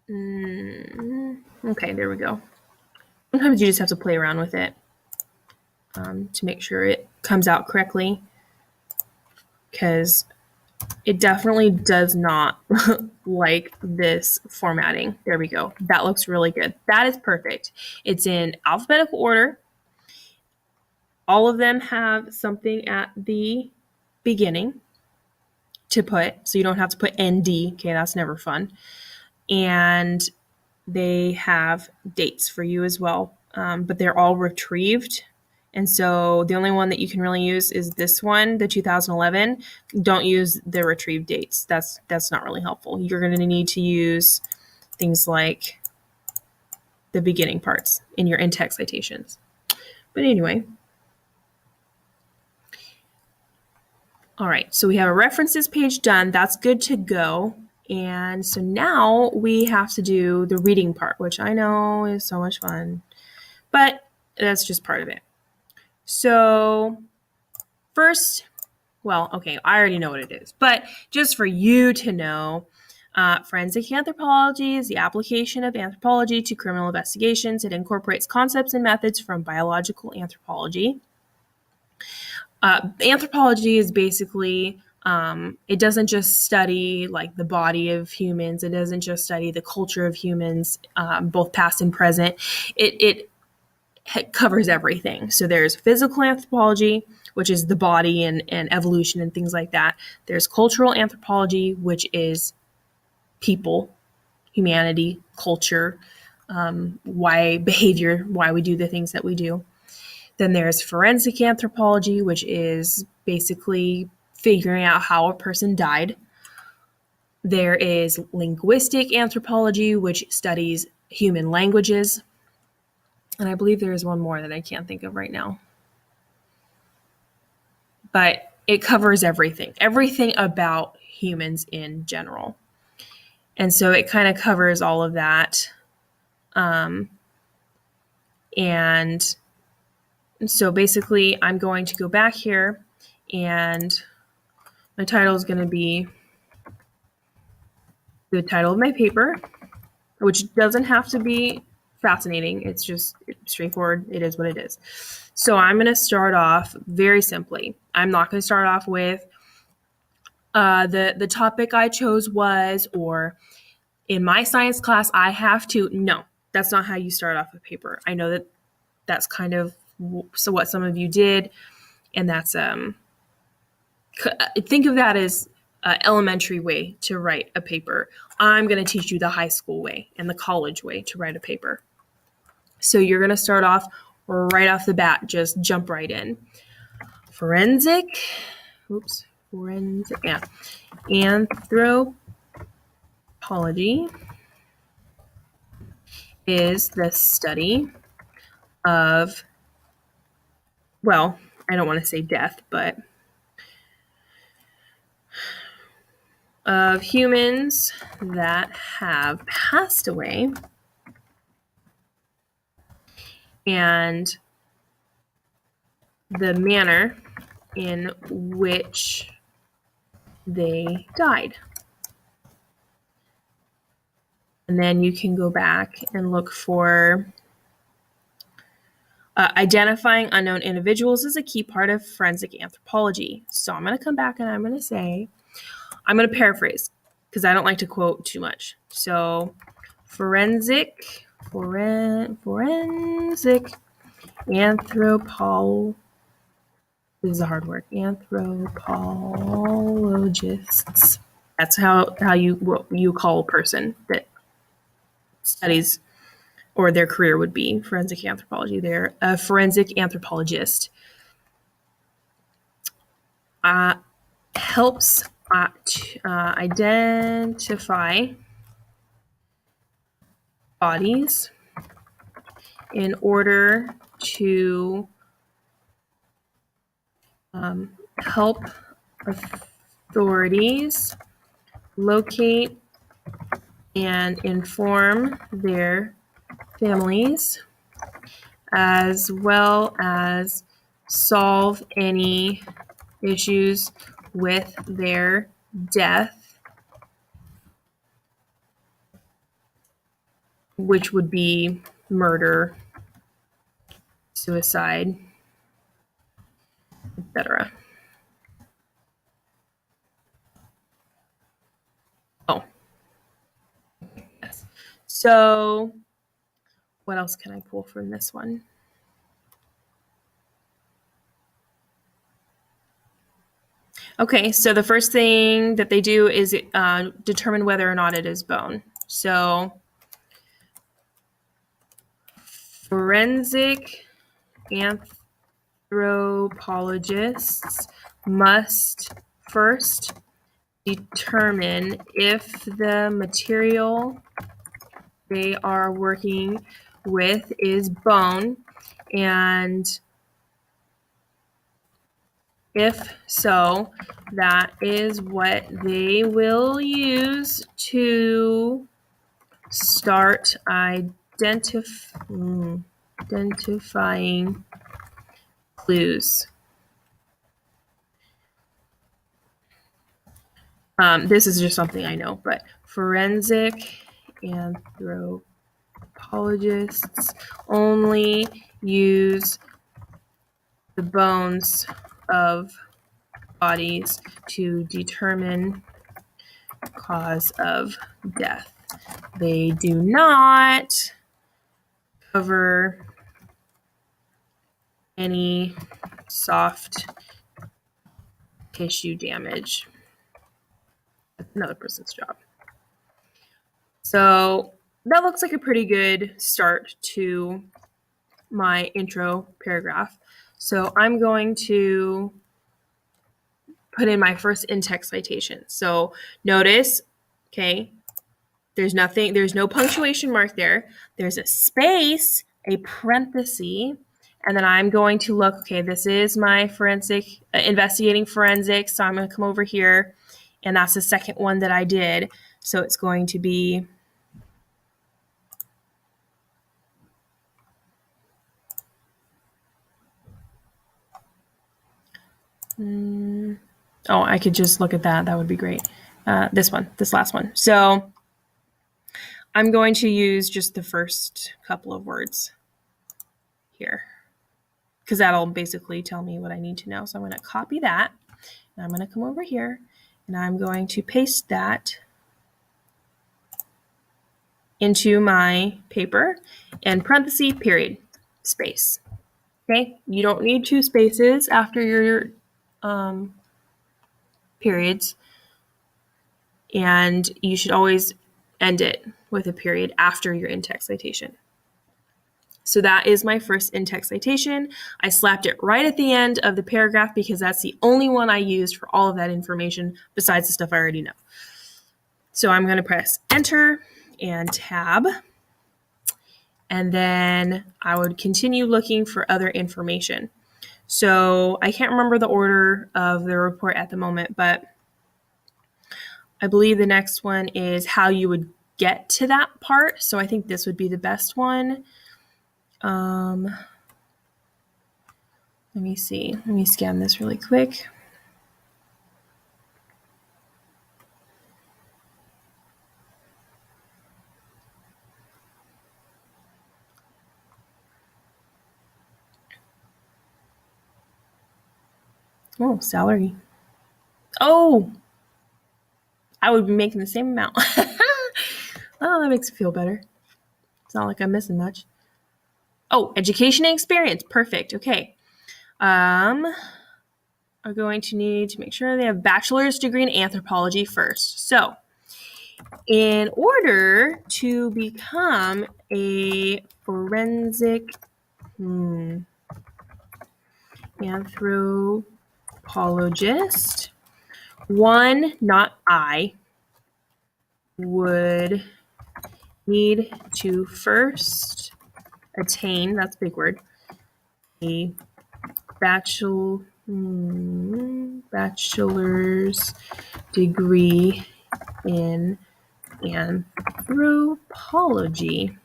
Okay, there we go. Sometimes you just have to play around with it to make sure it comes out correctly, because it definitely does not like this formatting. There we go. That looks really good. That is perfect. It's in alphabetical order. All of them have something at the beginning to put, so you don't have to put ND. Okay, that's never fun. And they have dates for you as well, but they're all retrieved. And so the only one that you can really use is this one, the 2011. Don't use the retrieved dates. That's not really helpful. You're going to need to use things like the beginning parts in your in-text citations. But anyway. All right, so we have a references page done. That's good to go. And so now we have to do the reading part, which I know is so much fun, but that's just part of it. So first, well, okay, I already know what it is, but just for you to know, forensic anthropology is the application of anthropology to criminal investigations. It incorporates concepts and methods from biological anthropology. Anthropology is basically, it doesn't just study like the body of humans. It doesn't just study the culture of humans, both past and present. It covers everything. So there's physical anthropology, which is the body and evolution and things like that. There's cultural anthropology, which is people, humanity, culture, why behavior, why we do the things that we do. Then there's forensic anthropology, which is basically figuring out how a person died. There is linguistic anthropology, which studies human languages. And I believe there is one more that I can't think of right now. But it covers everything about humans in general. And so it kind of covers all of that. And so basically, I'm going to go back here, and my title is going to be the title of my paper, which doesn't have to be fascinating. It's just straightforward. It is what it is. So I'm going to start off very simply. I'm not going to start off with the topic I chose was, or in my science class, I have to. No, that's not how you start off a paper. I know that that's kind of so what some of you did, and that's think of that as an elementary way to write a paper. I'm going to teach you the high school way and the college way to write a paper. So you're going to start off right off the bat, just jump right in. Forensic, anthropology is the study of, well, I don't want to say death, but of humans that have passed away and the manner in which they died. And then you can go back and look for identifying unknown individuals is a key part of forensic anthropology. So I'm going to come back and I'm going to say, I'm going to paraphrase because I don't like to quote too much. So forensic anthropology, this is a hard word, anthropologists. That's how you call a person that studies, or their career would be forensic anthropology. They're a forensic anthropologist. Helps identify bodies in order to help authorities locate and inform their families, as well as solve any issues with their death which would be murder, suicide, etc. Oh, yes. So what else can I pull from this one? Okay, so the first thing that they do is determine whether or not it is bone. So forensic anthropologists must first determine if the material they are working with is bone, and if so, that is what they will use to start identifying clues. This is just something I know, but forensic anthropologists only use the bones of bodies to determine cause of death. They do not cover any soft tissue damage. That's another person's job. So that looks like a pretty good start to my intro paragraph. So I'm going to put in my first in-text citation. So notice, okay, there's no punctuation mark there. There's a space, a parenthesis, and then I'm going to look, okay, this is my investigating forensics. So I'm going to come over here, and that's the second one that I did. So it's going to be oh, I could just look at that. That would be great. This last one. So I'm going to use just the first couple of words here, because that'll basically tell me what I need to know. So I'm going to copy that, and I'm going to come over here, and I'm going to paste that into my paper, and parenthesis, period, space. Okay, you don't need two spaces after your periods, and you should always end it with a period after your in-text citation. So that is my first in-text citation. I slapped it right at the end of the paragraph because that's the only one I used for all of that information besides the stuff I already know. So I'm going to press enter and tab, and then I would continue looking for other information. So I can't remember the order of the report at the moment, but I believe the next one is how you would get to that part. So I think this would be the best one. Let me see. Let me scan this really quick. Oh, salary. Oh, I would be making the same amount. Oh, that makes me feel better. It's not like I'm missing much. Oh, education and experience. Perfect. Okay. Are going to need to make sure they have a bachelor's degree in anthropology first. So, in order to become a forensic anthropologist, one, not I, would need to first attain, that's a big word, a bachelor's degree in anthropology.